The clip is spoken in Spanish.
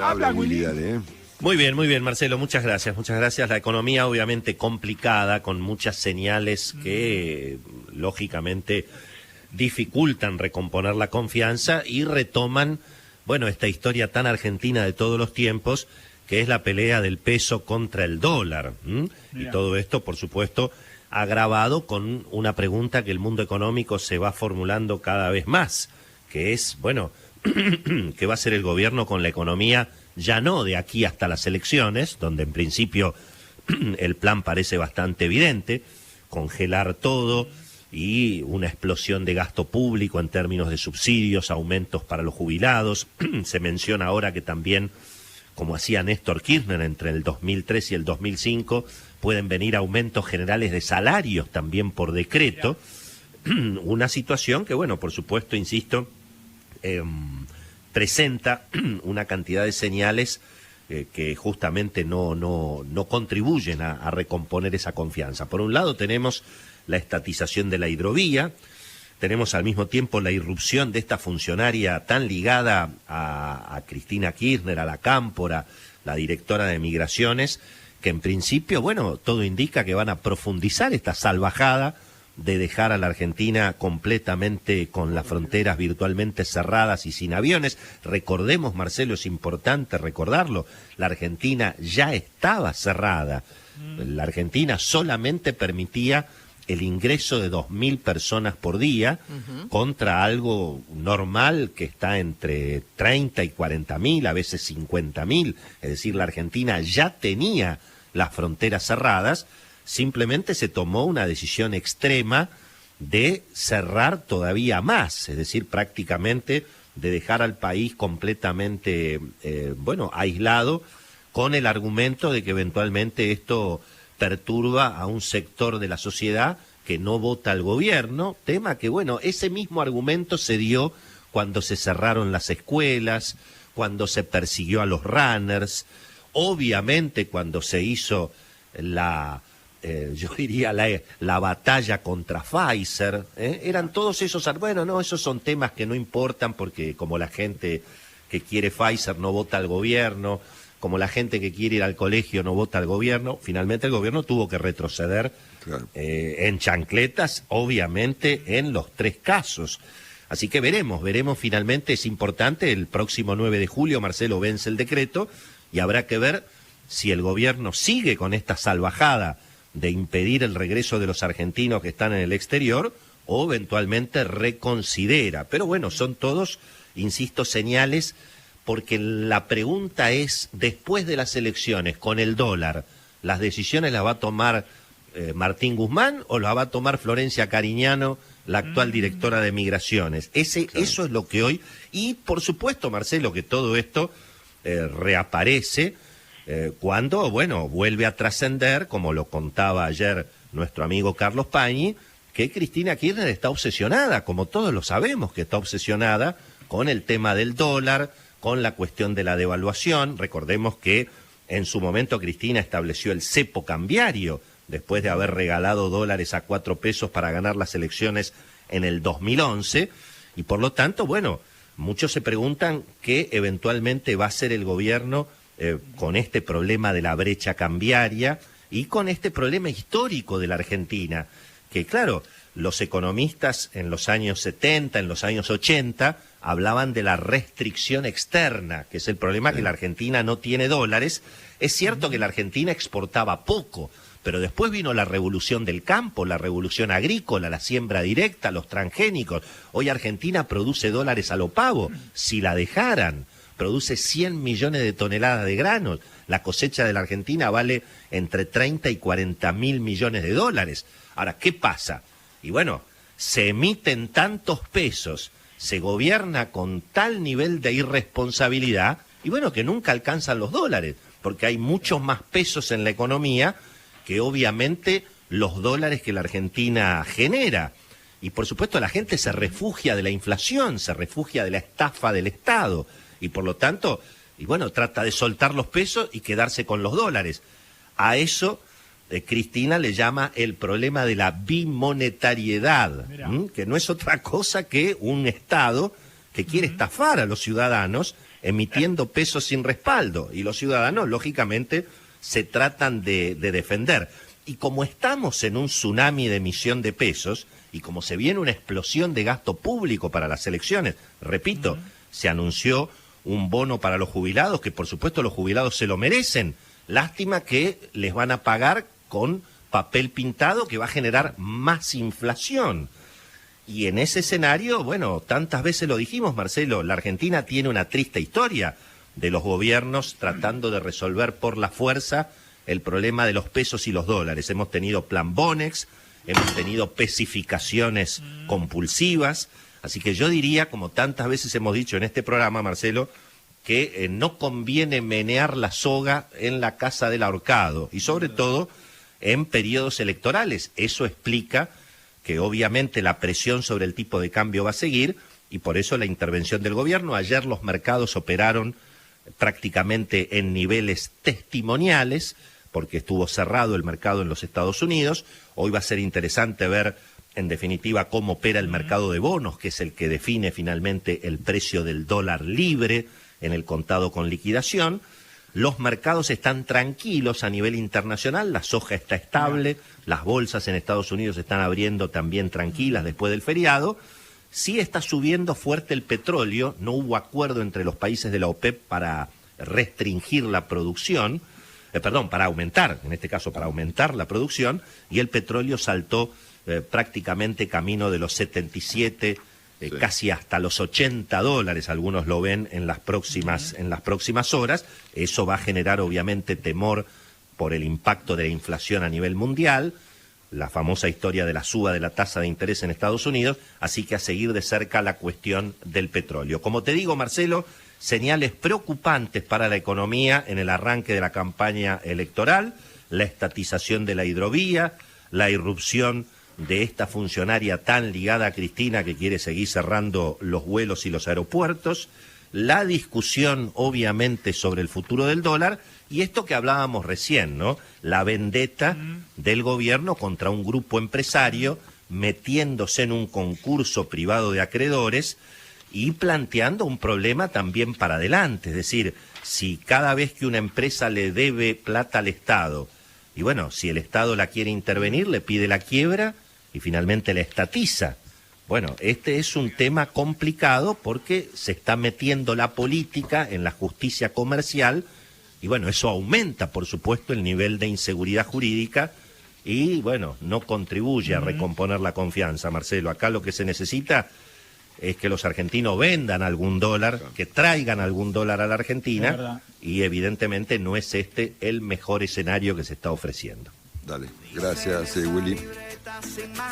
Habla, Willy, dale. Muy bien, Marcelo, muchas gracias. La economía obviamente complicada, con muchas señales que lógicamente dificultan recomponer la confianza y retoman, bueno, esta historia tan argentina de todos los tiempos, que es la pelea del peso contra el dólar. Y todo esto, por supuesto, agravado con una pregunta que el mundo económico se va formulando cada vez más, que es, bueno, ¿qué va a hacer el gobierno con la economía? Ya no de aquí hasta las elecciones, donde en principio el plan parece bastante evidente, congelar todo y una explosión de gasto público en términos de subsidios, aumentos para los jubilados. Se menciona ahora que también, como hacía Néstor Kirchner entre el 2003 y el 2005, pueden venir aumentos generales de salarios también por decreto. Una situación que, bueno, por supuesto, insisto, presenta una cantidad de señales que justamente no contribuyen a recomponer esa confianza. Por un lado tenemos la estatización de la hidrovía, tenemos al mismo tiempo la irrupción de esta funcionaria tan ligada a Cristina Kirchner, a la Cámpora, la directora de Migraciones, que en principio, bueno, todo indica que van a profundizar esta salvajada de dejar a la Argentina completamente con las fronteras virtualmente cerradas y sin aviones. Recordemos, Marcelo, es importante recordarlo, la Argentina ya estaba cerrada. La Argentina solamente permitía el ingreso de 2.000 personas por día contra algo normal que está entre 30 y 40.000, a veces 50.000. Es decir, la Argentina ya tenía las fronteras cerradas. Simplemente se tomó una decisión extrema de cerrar todavía más, es decir, prácticamente de dejar al país completamente, aislado, con el argumento de que eventualmente esto perturba a un sector de la sociedad que no vota al gobierno, tema que, bueno, ese mismo argumento se dio cuando se cerraron las escuelas, cuando se persiguió a los runners, obviamente cuando se hizo la batalla contra Pfizer, eran todos esos, bueno, no, esos son temas que no importan porque como la gente que quiere Pfizer no vota al gobierno, como la gente que quiere ir al colegio no vota al gobierno, finalmente el gobierno tuvo que retroceder en chancletas, obviamente en los tres casos. Así que veremos finalmente, es importante, el próximo 9 de julio, Marcelo, vence el decreto y habrá que ver si el gobierno sigue con esta salvajada de impedir el regreso de los argentinos que están en el exterior o eventualmente reconsidera. Pero bueno, son todos, insisto, señales, porque la pregunta es, después de las elecciones, con el dólar, ¿las decisiones las va a tomar Martín Guzmán o las va a tomar Florencia Cariñano, la actual directora de Migraciones? Eso es lo que hoy... Y por supuesto, Marcelo, que todo esto reaparece cuando, bueno, vuelve a trascender, como lo contaba ayer nuestro amigo Carlos Pañi, que Cristina Kirchner está obsesionada, como todos lo sabemos que está obsesionada, con el tema del dólar, con la cuestión de la devaluación. Recordemos que en su momento Cristina estableció el cepo cambiario, después de haber regalado dólares a 4 pesos para ganar las elecciones en el 2011, y por lo tanto, bueno, muchos se preguntan qué eventualmente va a hacer el gobierno con este problema de la brecha cambiaria y con este problema histórico de la Argentina, que claro, los economistas en los años 70, en los años 80, hablaban de la restricción externa, que es el problema que la Argentina no tiene dólares. Es cierto que la Argentina exportaba poco, pero después vino la revolución del campo, la revolución agrícola, la siembra directa, los transgénicos. Hoy Argentina produce dólares a lo pavo, si la dejaran. Produce 100 millones de toneladas de granos. La cosecha de la Argentina vale entre 30 y 40 mil millones de dólares. Ahora, ¿qué pasa? Y bueno, se emiten tantos pesos, se gobierna con tal nivel de irresponsabilidad, y bueno, que nunca alcanzan los dólares, porque hay muchos más pesos en la economía que obviamente los dólares que la Argentina genera. Y por supuesto la gente se refugia de la inflación, se refugia de la estafa del Estado. Y por lo tanto, y bueno, trata de soltar los pesos y quedarse con los dólares. A eso Cristina le llama el problema de la bimonetariedad, que no es otra cosa que un Estado que quiere estafar a los ciudadanos emitiendo pesos sin respaldo. Y los ciudadanos, lógicamente, se tratan de defender. Y como estamos en un tsunami de emisión de pesos, y como se viene una explosión de gasto público para las elecciones, repito, se anunció un bono para los jubilados, que por supuesto los jubilados se lo merecen. Lástima que les van a pagar con papel pintado que va a generar más inflación. Y en ese escenario, bueno, tantas veces lo dijimos, Marcelo, la Argentina tiene una triste historia de los gobiernos tratando de resolver por la fuerza el problema de los pesos y los dólares. Hemos tenido plan Bonex, hemos tenido pesificaciones compulsivas, así que yo diría, como tantas veces hemos dicho en este programa, Marcelo, que no conviene menear la soga en la casa del ahorcado, y sobre todo en periodos electorales. Eso explica que obviamente la presión sobre el tipo de cambio va a seguir, y por eso la intervención del gobierno. Ayer los mercados operaron prácticamente en niveles testimoniales, porque estuvo cerrado el mercado en los Estados Unidos. Hoy va a ser interesante ver, en definitiva, cómo opera el mercado de bonos, que es el que define finalmente el precio del dólar libre en el contado con liquidación. Los mercados están tranquilos a nivel internacional, la soja está estable, las bolsas en Estados Unidos están abriendo también tranquilas después del feriado. Sí está subiendo fuerte el petróleo, no hubo acuerdo entre los países de la OPEP para restringir la producción, para aumentar, en este caso para aumentar la producción, y el petróleo saltó prácticamente camino de los 77, casi hasta los $80, algunos lo ven en las próximas horas. Eso va a generar obviamente temor por el impacto de la inflación a nivel mundial, la famosa historia de la suba de la tasa de interés en Estados Unidos, así que a seguir de cerca la cuestión del petróleo. Como te digo, Marcelo, señales preocupantes para la economía en el arranque de la campaña electoral, la estatización de la hidrovía, la irrupción de esta funcionaria tan ligada a Cristina que quiere seguir cerrando los vuelos y los aeropuertos, la discusión obviamente sobre el futuro del dólar y esto que hablábamos recién, ¿no? La vendetta del gobierno contra un grupo empresario metiéndose en un concurso privado de acreedores y planteando un problema también para adelante, es decir, si cada vez que una empresa le debe plata al Estado, y bueno, si el Estado la quiere intervenir, le pide la quiebra y finalmente la estatiza. Bueno, este es un tema complicado porque se está metiendo la política en la justicia comercial y bueno, eso aumenta, por supuesto, el nivel de inseguridad jurídica y bueno, no contribuye a recomponer la confianza, Marcelo. Acá lo que se necesita es que los argentinos vendan algún dólar, que traigan algún dólar a la Argentina y evidentemente no es este el mejor escenario que se está ofreciendo. Dale, gracias Willy.